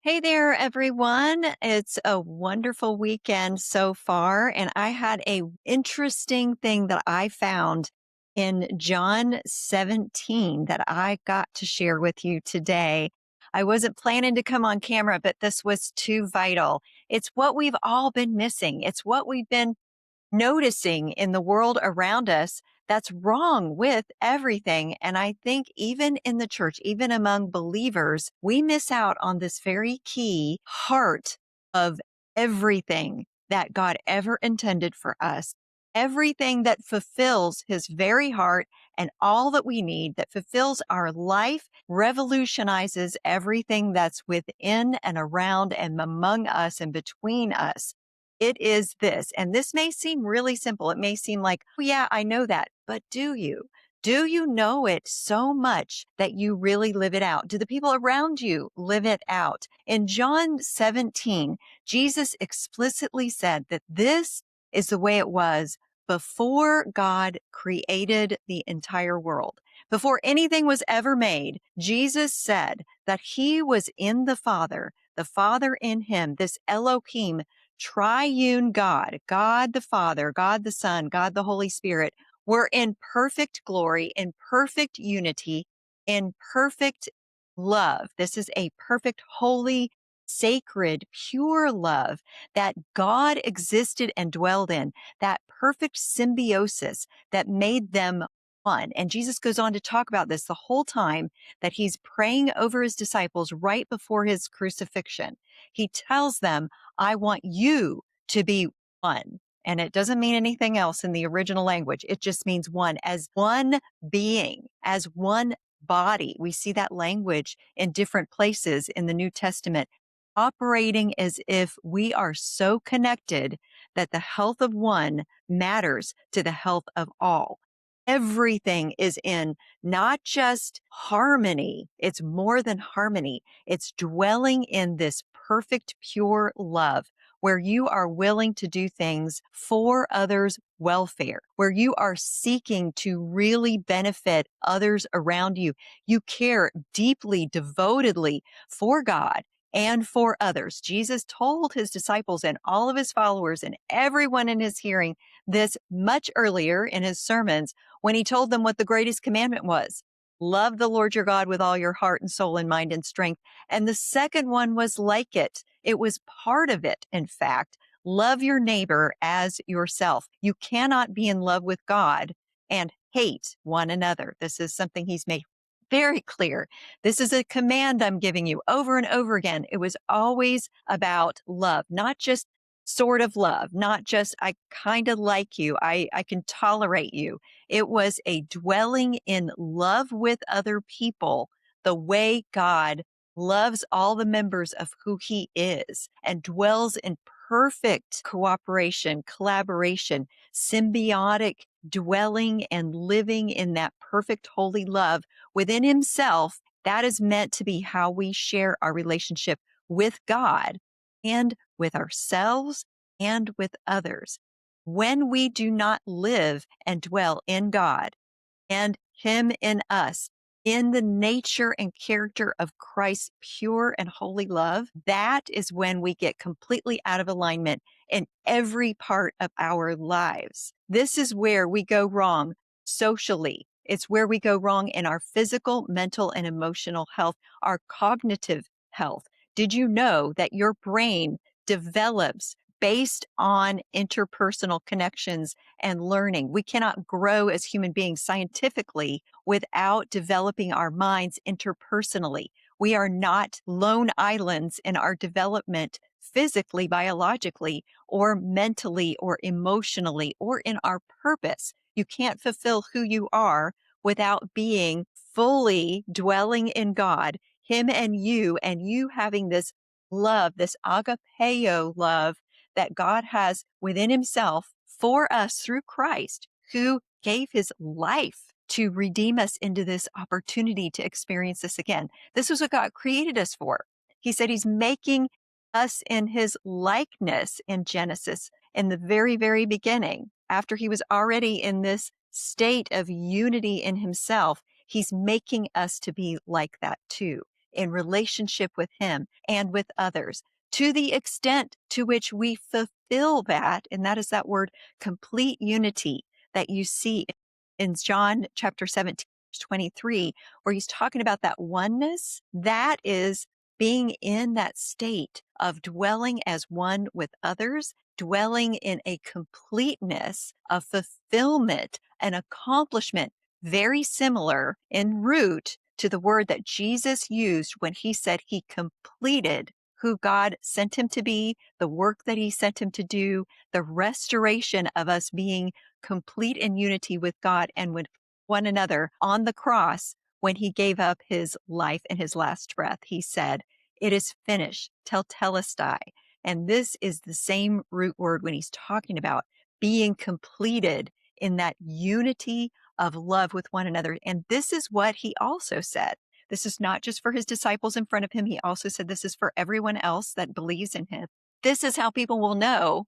Hey there, everyone. It's a wonderful weekend so far, and I had a interesting thing that I found in John 17 that I got to share with you today. I wasn't planning to come on camera, but this was too vital. It's what we've all been missing. It's what we've been noticing in the world around us that's wrong with everything. And I think even in the church, even among believers, we miss out on this very key heart of everything that God ever intended for us. Everything that fulfills his very heart and all that we need, that fulfills our life, revolutionizes everything that's within and around and among us and between us. It is this. And this may seem really simple. It may seem like, oh, yeah, I know that. But do you? Do you know it so much that you really live it out? Do the people around you live it out? In John 17, Jesus explicitly said that this is the way it was before God created the entire world. Before anything was ever made, Jesus said that he was in the Father in him, this Elohim triune God, God the Father, God the Son, God the Holy Spirit, were in perfect glory, in perfect unity, in perfect love. This is a perfect, holy, sacred, pure love that God existed and dwelled in, that perfect symbiosis that made them one. And Jesus goes on to talk about this the whole time that he's praying over his disciples right before his crucifixion. He tells them, I want you to be one. And it doesn't mean anything else in the original language. It just means one, as one being, as one body. We see that language in different places in the New Testament, operating as if we are so connected that the health of one matters to the health of all. Everything is in not just harmony, it's more than harmony. It's dwelling in this perfect, pure love where you are willing to do things for others' welfare, where you are seeking to really benefit others around you. You care deeply, devotedly for God and for others. Jesus told his disciples and all of his followers and everyone in his hearing this much earlier in his sermons when he told them what the greatest commandment was. Love the Lord your God with all your heart and soul and mind and strength. And the second one was like it. It was part of it, in fact. Love your neighbor as yourself. You cannot be in love with God and hate one another. This is something he's made very clear. This is a command I'm giving you over and over again. It was always about love, not just sort of love, not just I kind of like you, I can tolerate you. It was a dwelling in love with other people, the way God loves all the members of who he is and dwells in perfect cooperation, collaboration, symbiotic dwelling and living in that perfect holy love within himself. That is meant to be how we share our relationship with God and with ourselves and with others. When we do not live and dwell in God and him in us, in the nature and character of Christ's pure and holy love, that is when we get completely out of alignment in every part of our lives. This is where we go wrong socially. It's where we go wrong in our physical, mental, and emotional health, our cognitive health. Did you know that your brain develops based on interpersonal connections and learning? We cannot grow as human beings scientifically without developing our minds interpersonally. We are not lone islands in our development physically, biologically, or mentally, or emotionally, or in our purpose. You can't fulfill who you are without being fully dwelling in God, him and you having this love, this agapeo love that God has within himself for us through Christ, who gave his life to redeem us into this opportunity to experience this again. This is what God created us for. He said he's making us in his likeness in Genesis in the very, very beginning, after he was already in this state of unity in himself. He's making us to be like that too. in relationship with Him and with others. To the extent to which we fulfill that, and that is that word complete unity that you see in John chapter 17, verse 23, where he's talking about that oneness, that is being in that state of dwelling as one with others, dwelling in a completeness of fulfillment and accomplishment, very similar in root to the word that Jesus used when he said he completed who God sent him to be, the work that he sent him to do, the restoration of us being complete in unity with God and with one another on the cross. When he gave up his life and his last breath, he said, "It is finished, tetelestai." And this is the same root word when he's talking about being completed in that unity of love with one another. And this is what he also said. This is not just for his disciples in front of him. He also said this is for everyone else that believes in him. This is how people will know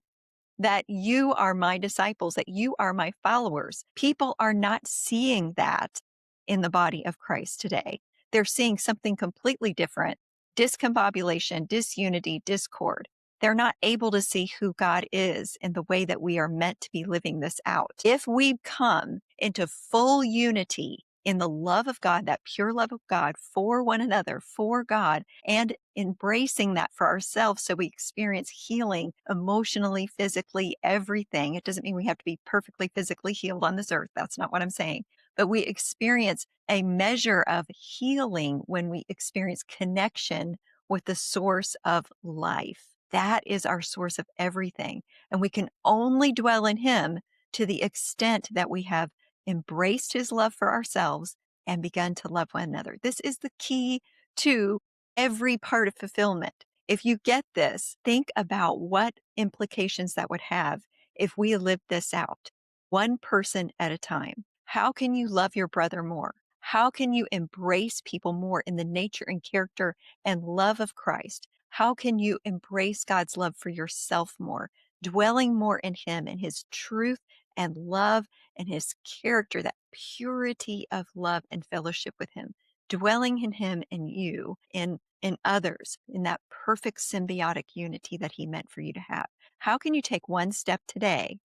that you are my disciples, that you are my followers. People are not seeing that in the body of Christ today. They're seeing something completely different: discombobulation, disunity, discord. They're not able to see who God is in the way that we are meant to be living this out. If we come into full unity in the love of God, that pure love of God for one another, for God, and embracing that for ourselves so we experience healing emotionally, physically, everything. It doesn't mean we have to be perfectly physically healed on this earth. That's not what I'm saying. But we experience a measure of healing when we experience connection with the source of life. That is our source of everything. And we can only dwell in Him to the extent that we have embraced His love for ourselves and begun to love one another. This is the key to every part of fulfillment. If you get this, think about what implications that would have if we lived this out, one person at a time. How can you love your brother more? How can you embrace people more in the nature and character and love of Christ? How can you embrace God's love for yourself more, dwelling more in Him and His truth and love and His character, that purity of love and fellowship with Him, dwelling in Him and you, in others, in that perfect symbiotic unity that He meant for you to have? How can you take one step today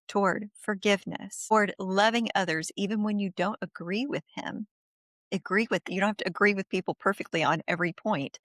toward forgiveness, toward loving others, even when you don't agree with Him? You don't have to agree with people perfectly on every point,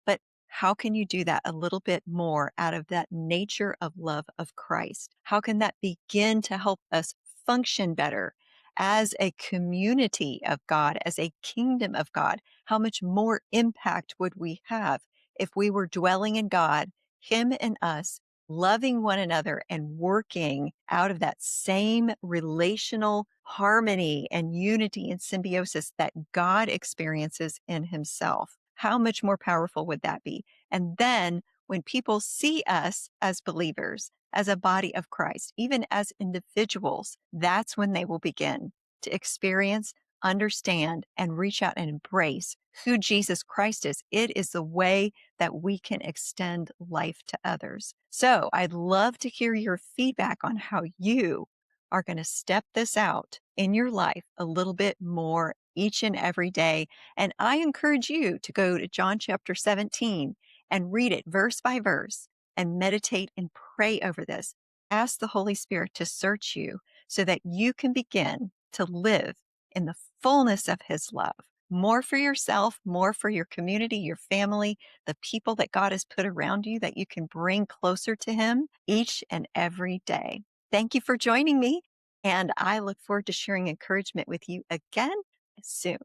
but how can you do that a little bit more out of that nature of love of Christ? How can that begin to help us function better as a community of God, as a kingdom of God? How much more impact would we have if we were dwelling in God, Him and us, loving one another and working out of that same relational harmony and unity and symbiosis that God experiences in Himself? How much more powerful would that be? And then when people see us as believers, as a body of Christ, even as individuals, that's when they will begin to experience, understand, and reach out and embrace who Jesus Christ is. It is the way that we can extend life to others. So I'd love to hear your feedback on how you are going to step this out in your life a little bit more each and every day. And I encourage you to go to John chapter 17 and read it verse by verse and meditate and pray over this. Ask the Holy Spirit to search you so that you can begin to live in the fullness of His love, more for yourself, more for your community, your family, the people that God has put around you that you can bring closer to Him each and every day. Thank you for joining me, and I look forward to sharing encouragement with you again soon.